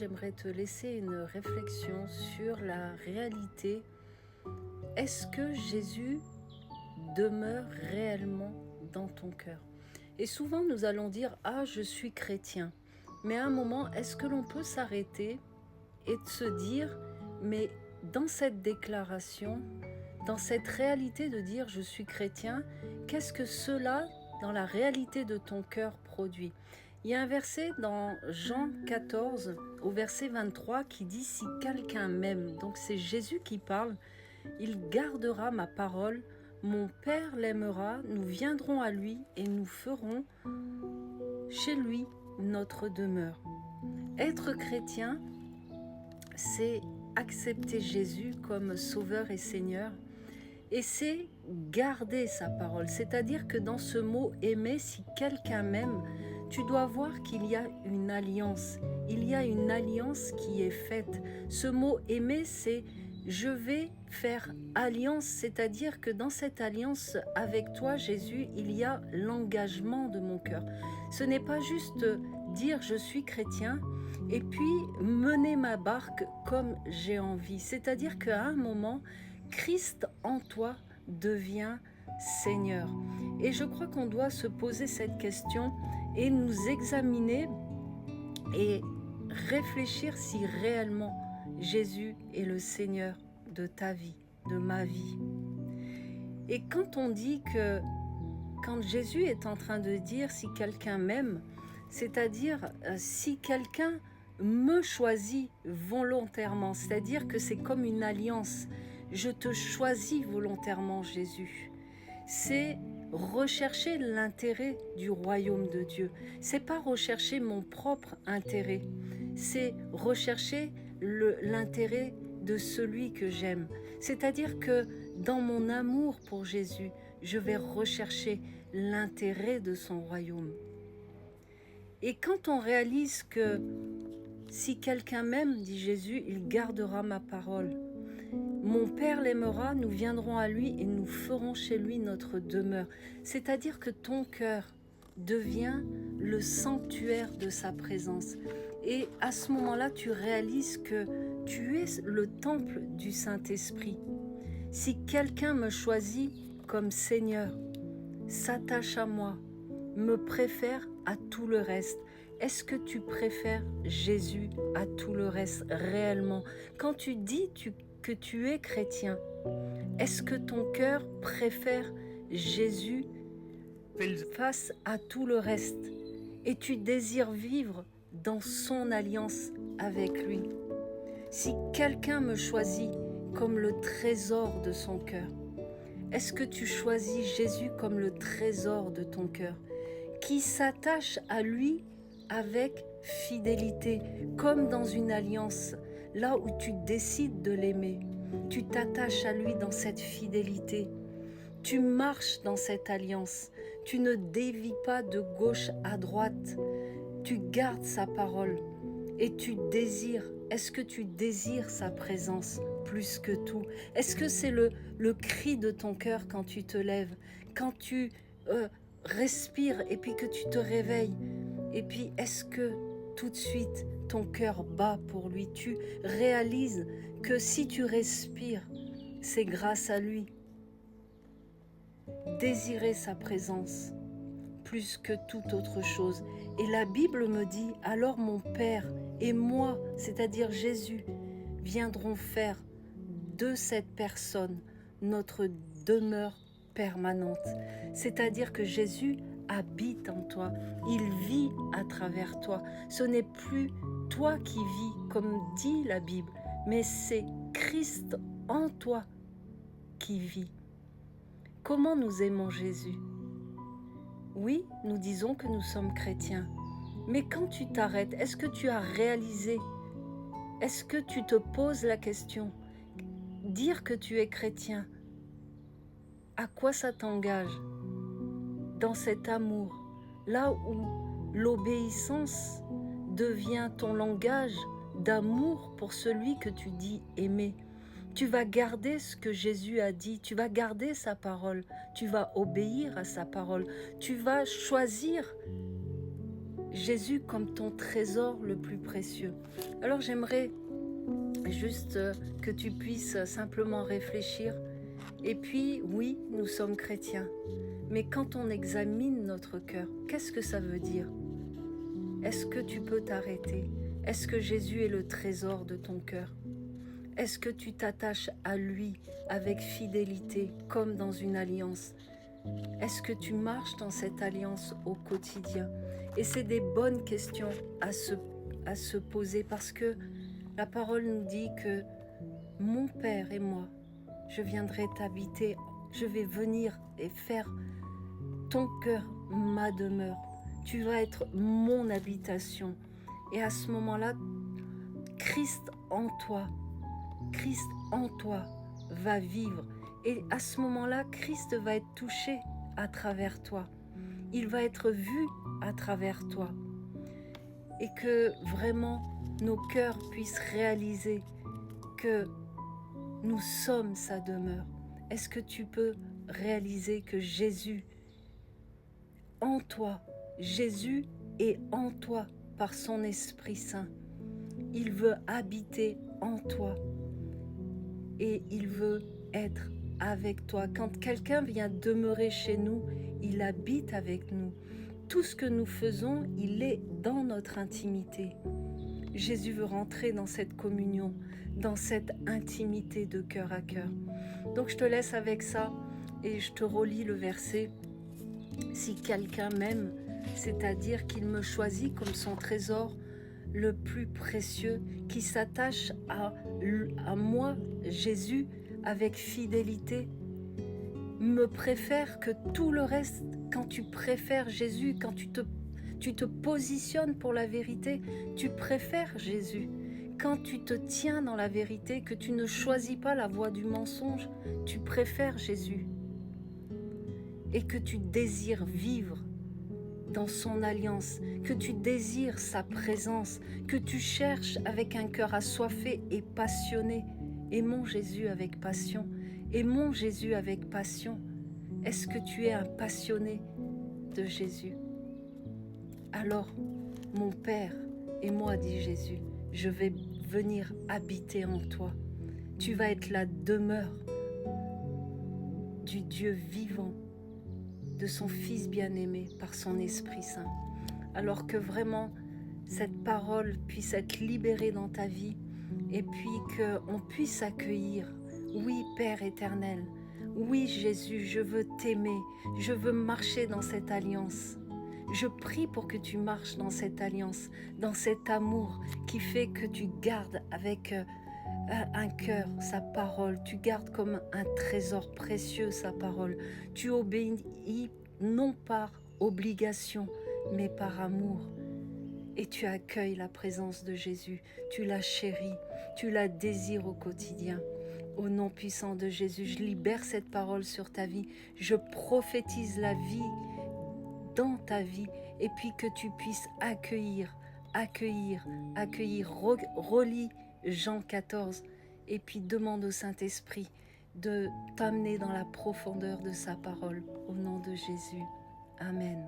j'aimerais te laisser une réflexion sur la réalité. Est-ce que Jésus demeure réellement dans ton cœur? Et souvent, nous allons dire « Ah, je suis chrétien ». Mais à un moment, est-ce que l'on peut s'arrêter et de se dire « Mais dans cette déclaration, dans cette réalité de dire « Je suis chrétien », qu'est-ce que cela, dans la réalité de ton cœur, produit ?» Il y a un verset dans Jean 14, au verset 23, qui dit « Si quelqu'un m'aime », donc c'est Jésus qui parle, « il gardera ma parole, mon Père l'aimera, nous viendrons à lui et nous ferons chez lui notre demeure. » Être chrétien, c'est accepter Jésus comme Sauveur et Seigneur, et c'est garder sa parole. C'est-à-dire que dans ce mot « aimer », si quelqu'un m'aime, tu dois voir qu'il y a une alliance. Il y a une alliance qui est faite. Ce mot « aimer », c'est « je vais faire alliance », c'est-à-dire que dans cette alliance avec toi, Jésus, il y a l'engagement de mon cœur. Ce n'est pas juste dire « je suis chrétien » et puis mener ma barque comme j'ai envie. C'est-à-dire qu'à un moment, Christ en toi devient Seigneur. Et je crois qu'on doit se poser cette question et nous examiner et réfléchir si réellement Jésus est le Seigneur de ta vie, de ma vie. Et quand on dit que, quand Jésus est en train de dire si quelqu'un m'aime, c'est-à-dire si quelqu'un me choisit volontairement, c'est-à-dire que c'est comme une alliance. Je te choisis volontairement, Jésus. C'est rechercher l'intérêt du royaume de Dieu. C'est pas rechercher mon propre intérêt. C'est rechercher l'intérêt de celui que j'aime. C'est-à-dire que dans mon amour pour Jésus, je vais rechercher l'intérêt de son royaume. Et quand on réalise que si quelqu'un m'aime, dit Jésus, il gardera ma parole. Mon Père l'aimera, nous viendrons à lui et nous ferons chez lui notre demeure. C'est-à-dire que ton cœur devient le sanctuaire de sa présence. Et à ce moment-là, tu réalises que tu es le temple du Saint-Esprit. Si quelqu'un me choisit comme Seigneur, s'attache à moi, me préfère à tout le reste, est-ce que tu préfères Jésus à tout le reste réellement? Quand tu dis que tu es chrétien, est-ce que ton cœur préfère Jésus face à tout le reste? Et tu désires vivre dans son alliance avec lui? Si quelqu'un me choisit comme le trésor de son cœur, est-ce que tu choisis Jésus comme le trésor de ton cœur, qui s'attache à lui avec fidélité, comme dans une alliance, là où tu décides de l'aimer, tu t'attaches à lui dans cette fidélité, tu marches dans cette alliance, tu ne dévies pas de gauche à droite, tu gardes sa parole et tu désires. Est-ce que tu désires sa présence plus que tout? Est-ce que c'est le cri de ton cœur quand tu te lèves, quand tu respires et puis que tu te réveilles? Et puis, est-ce que tout de suite, ton cœur bat pour lui? Tu réalises que si tu respires, c'est grâce à lui. Désirer sa présence plus que toute autre chose. Et la Bible me dit, alors mon Père et moi, c'est-à-dire Jésus, viendront faire de cette personne notre demeure permanente. C'est-à-dire que Jésus habite en toi, il vit à travers toi. Ce n'est plus toi qui vis, comme dit la Bible, mais c'est Christ en toi qui vit. Comment nous aimons Jésus? Oui, nous disons que nous sommes chrétiens, mais quand tu t'arrêtes, est-ce que tu as réalisé? Est-ce que tu te poses la question? Dire que tu es chrétien, à quoi ça t'engage? Dans cet amour, là où l'obéissance devient ton langage d'amour pour celui que tu dis aimer, tu vas garder ce que Jésus a dit, tu vas garder sa parole, tu vas obéir à sa parole, tu vas choisir Jésus comme ton trésor le plus précieux. Alors j'aimerais juste que tu puisses simplement réfléchir. Et puis, oui, nous sommes chrétiens. Mais quand on examine notre cœur, qu'est-ce que ça veut dire? Est-ce que tu peux t'arrêter? Est-ce que Jésus est le trésor de ton cœur? Est-ce que tu t'attaches à lui avec fidélité, comme dans une alliance? Est-ce que tu marches dans cette alliance au quotidien? Et c'est des bonnes questions à se poser, parce que la parole nous dit que mon Père et moi, je viendrai t'habiter, je vais venir et faire ton cœur ma demeure. Tu vas être mon habitation. Et à ce moment-là, Christ en toi va vivre. Et à ce moment-là, Christ va être touché à travers toi. Il va être vu à travers toi. Et que vraiment nos cœurs puissent réaliser que nous sommes sa demeure. Est-ce que tu peux réaliser que Jésus en toi, Jésus est en toi par son Esprit Saint. Il veut habiter en toi et il veut être avec toi. Quand quelqu'un vient demeurer chez nous, il habite avec nous. Tout ce que nous faisons, il est dans notre intimité. Jésus veut rentrer dans cette communion, dans cette intimité de cœur à cœur. Donc je te laisse avec ça et je te relis le verset. Si quelqu'un m'aime, c'est-à-dire qu'il me choisit comme son trésor le plus précieux, qui s'attache à moi, Jésus, avec fidélité, me préfère que tout le reste. Quand tu préfères Jésus, quand tu te positionnes pour la vérité, tu préfères Jésus. Quand tu te tiens dans la vérité, que tu ne choisis pas la voie du mensonge, tu préfères Jésus. Et que tu désires vivre dans son alliance, que tu désires sa présence, que tu cherches avec un cœur assoiffé et passionné. Aimons Jésus avec passion, aimons Jésus avec passion. Est-ce que tu es un passionné de Jésus? Alors, mon Père et moi, dit Jésus, je vais venir habiter en toi. Tu vas être la demeure du Dieu vivant, de son Fils bien-aimé par son Esprit Saint. Alors que vraiment cette parole puisse être libérée dans ta vie et puis qu'on puisse accueillir, oui Père éternel, oui Jésus, je veux t'aimer, je veux marcher dans cette alliance. Je prie pour que tu marches dans cette alliance, dans cet amour qui fait que tu gardes avec un cœur sa parole, tu gardes comme un trésor précieux sa parole. Tu obéis non par obligation, mais par amour. Et tu accueilles la présence de Jésus, tu la chéris, tu la désires au quotidien. Au nom puissant de Jésus, je libère cette parole sur ta vie, je prophétise la vie dans ta vie, et puis que tu puisses accueillir. Relis Jean 14, et puis demande au Saint-Esprit de t'amener dans la profondeur de sa parole. Au nom de Jésus. Amen.